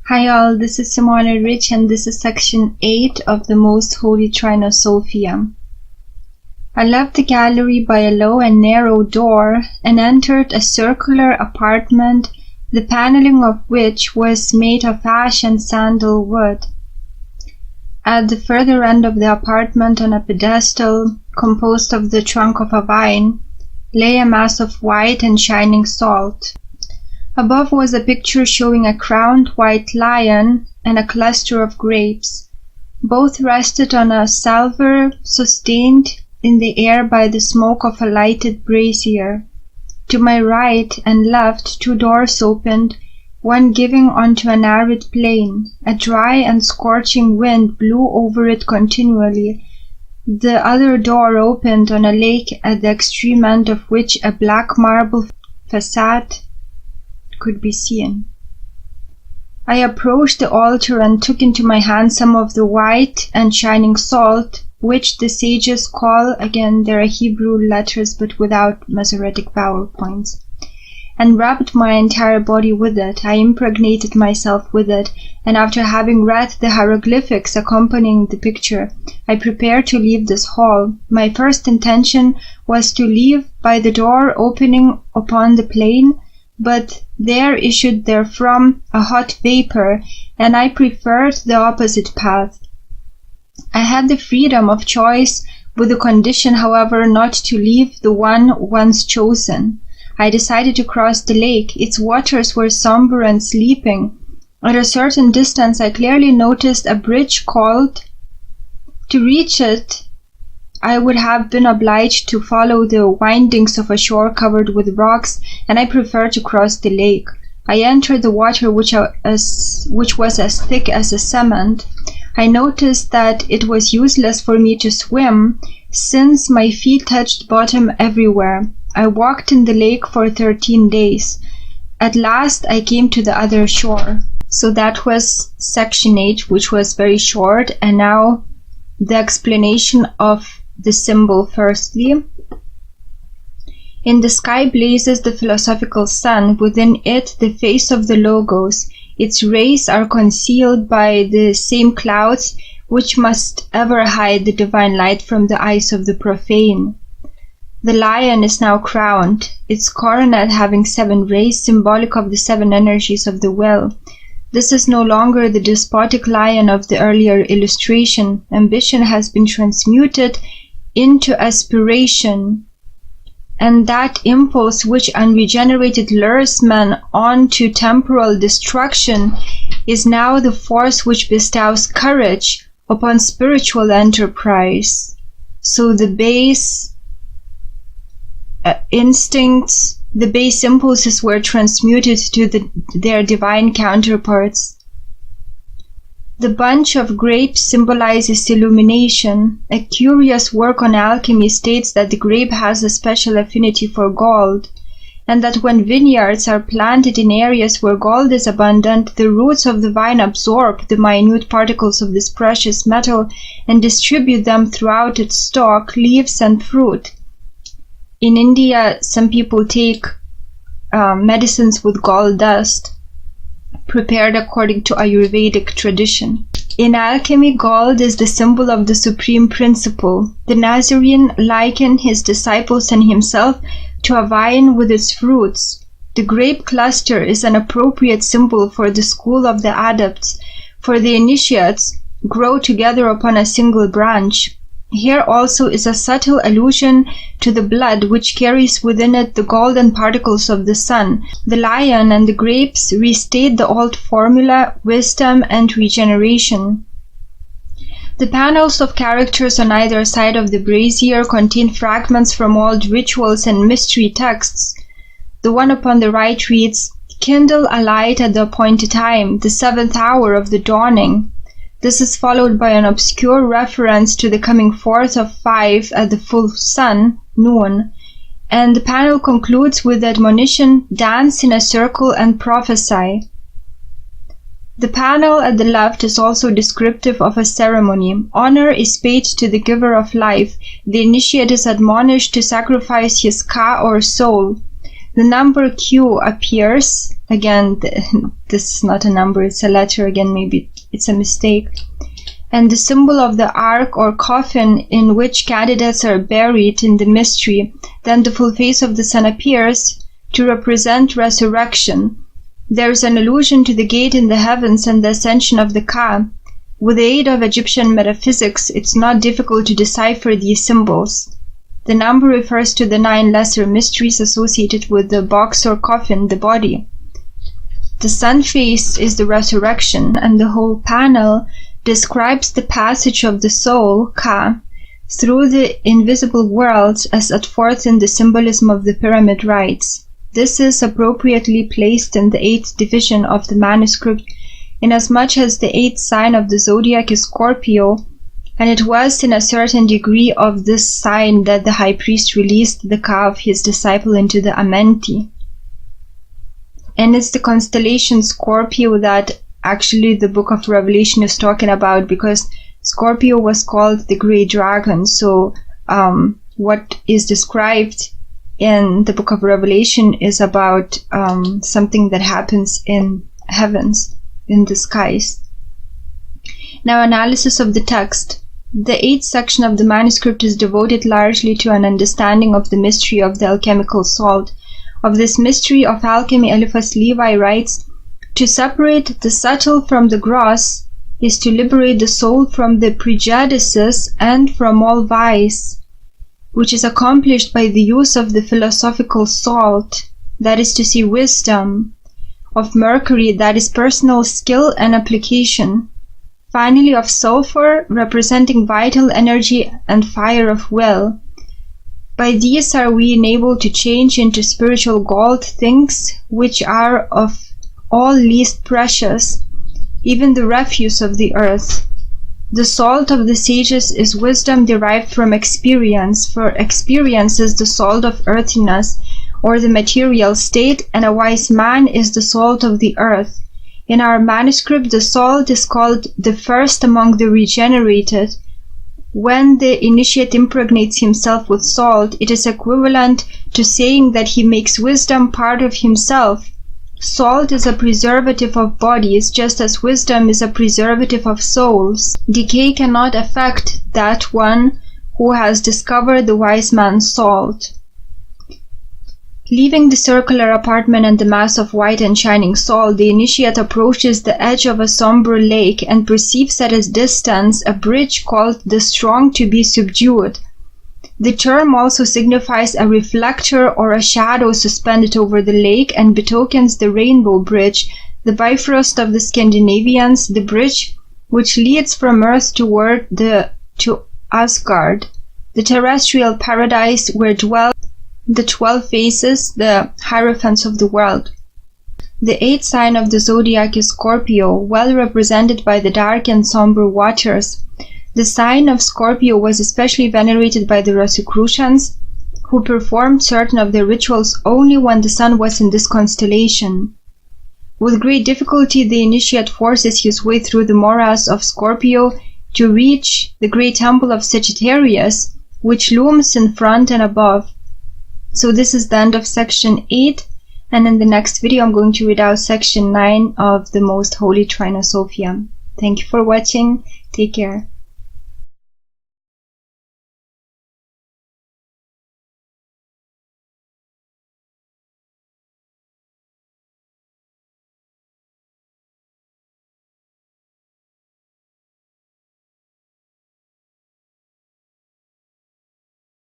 Hi all, this is Simona Rich and this is section 8 of the Most Holy TRINOSOPHIA. I left the gallery by a low and narrow door and entered a circular apartment, the paneling of which was made of ash and sandal wood. At the further end of the apartment, on a pedestal composed of the trunk of a vine, lay a mass of white and shining salt. Above was a picture showing a crowned white lion and a cluster of grapes. Both rested on a salver sustained in the air by the smoke of a lighted brazier. To my right and left 2 doors opened, one giving onto an arid plain. A dry and scorching wind blew over it continually. The other door opened on a lake at the extreme end of which a black marble facade could be seen. I approached the altar and took into my hand some of the white and shining salt, which the sages call, again there are Hebrew letters but without Masoretic vowel points, and rubbed my entire body with it. I impregnated myself with it, and after having read the hieroglyphics accompanying the picture, I prepared to leave this hall. My first intention was to leave by the door opening upon the plain, but there issued therefrom a hot vapor, and I preferred the opposite path. I had the freedom of choice, with the condition, however, not to leave the one once chosen. I decided to cross the lake. Its waters were somber and sleeping. At a certain distance I clearly noticed a bridge called. To reach it, I would have been obliged to follow the windings of a shore covered with rocks, and I preferred to cross the lake. I entered the water, which was as thick as a cement. I noticed that it was useless for me to swim, since my feet touched bottom everywhere. I walked in the lake for 13 days. At last I came to the other shore. So that was section 8, which was very short, and now the explanation of the symbol. Firstly, in the sky blazes the philosophical sun, within it the face of the Logos. Its rays are concealed by the same clouds which must ever hide the divine light from the eyes of the profane. The lion is now crowned, its coronet having 7 rays, symbolic of the 7 energies of the will. This is no longer the despotic lion of the earlier illustration. Ambition has been transmuted into aspiration, and that impulse which unregenerated lures man on to temporal destruction is now the force which bestows courage upon spiritual enterprise. So the base instincts, the base impulses were transmuted to their divine counterparts. The bunch of grapes symbolizes illumination. A curious work on alchemy states that the grape has a special affinity for gold, and that when vineyards are planted in areas where gold is abundant, the roots of the vine absorb the minute particles of this precious metal and distribute them throughout its stalk, leaves, and fruit. In India, some people take medicines with gold dust, prepared according to Ayurvedic tradition. In alchemy, gold is the symbol of the supreme principle. The Nazarene likened his disciples and himself to a vine with its fruits. The grape cluster is an appropriate symbol for the school of the adepts, for the initiates grow together upon a single branch. Here also is a subtle allusion to the blood which carries within it the golden particles of the sun. The lion and the grapes restate the old formula, wisdom and regeneration. The panels of characters on either side of the brazier contain fragments from old rituals and mystery texts. The one upon the right reads, "Kindle a light at the appointed time, the 7th hour of the dawning." This is followed by an obscure reference to the coming forth of 5 at the full sun, noon, and the panel concludes with the admonition, "Dance in a circle and prophesy." The panel at the left is also descriptive of a ceremony. Honor is paid to the giver of life. The initiate is admonished to sacrifice his ka or soul. the number Q appears. Again, this is not a number, it's a letter. Again, maybe it's a mistake. And the symbol of the ark or coffin in which candidates are buried in the mystery. Then the full face of the sun appears to represent resurrection. There is an allusion to the gate in the heavens and the ascension of the Ka. With the aid of Egyptian metaphysics, it's not difficult to decipher these symbols. The number refers to the 9 lesser mysteries associated with the box or coffin, the body. The sun face is the resurrection, and the whole panel describes the passage of the soul, Ka, through the invisible worlds as set forth in the symbolism of the pyramid rites. This is appropriately placed in the 8th division of the manuscript, inasmuch as the 8th sign of the zodiac is Scorpio, and it was in a certain degree of this sign that the high priest released the Ka of his disciple into the Amenti. And it's the constellation Scorpio that actually the book of Revelation is talking about, because Scorpio was called the great dragon. So what is described in the book of Revelation is about something that happens in heavens, in the skies. Now, analysis of the text. The 8th section of the manuscript is devoted largely to an understanding of the mystery of the alchemical salt. Of this mystery of alchemy, Eliphas Levi writes, "To separate the subtle from the gross is to liberate the soul from the prejudices and from all vice, which is accomplished by the use of the philosophical salt, that is to say, wisdom, of mercury, that is personal skill and application, finally of sulfur, representing vital energy and fire of will. By these are we enabled to change into spiritual gold things which are of all least precious, even the refuse of the earth. The salt of the sages is wisdom derived from experience, for experience is the salt of earthiness, or the material state, and a wise man is the salt of the earth. In our manuscript, the salt is called the first among the regenerated. When the initiate impregnates himself with salt, it is equivalent to saying that he makes wisdom part of himself. Salt is a preservative of bodies, just as wisdom is a preservative of souls. Decay cannot affect that one who has discovered the wise man's salt." Leaving the circular apartment and the mass of white and shining salt, the initiate approaches the edge of a somber lake and perceives at a distance a bridge called the strong to be subdued. The term also signifies a reflector or a shadow suspended over the lake and betokens the rainbow bridge, the bifrost of the Scandinavians, the bridge which leads from earth toward to Asgard, the terrestrial paradise where dwell the 12 faces, the hierophants of the world. The 8th sign of the zodiac is Scorpio, well represented by the dark and somber waters. The sign of Scorpio was especially venerated by the Rosicrucians, who performed certain of their rituals only when the sun was in this constellation. With great difficulty, the initiate forces his way through the morass of Scorpio to reach the great temple of Sagittarius, which looms in front and above. So this is the end of section 8, and in the next video I'm going to read out section 9 of the Most Holy TRINOSOPHIA. Thank you for watching. Take care.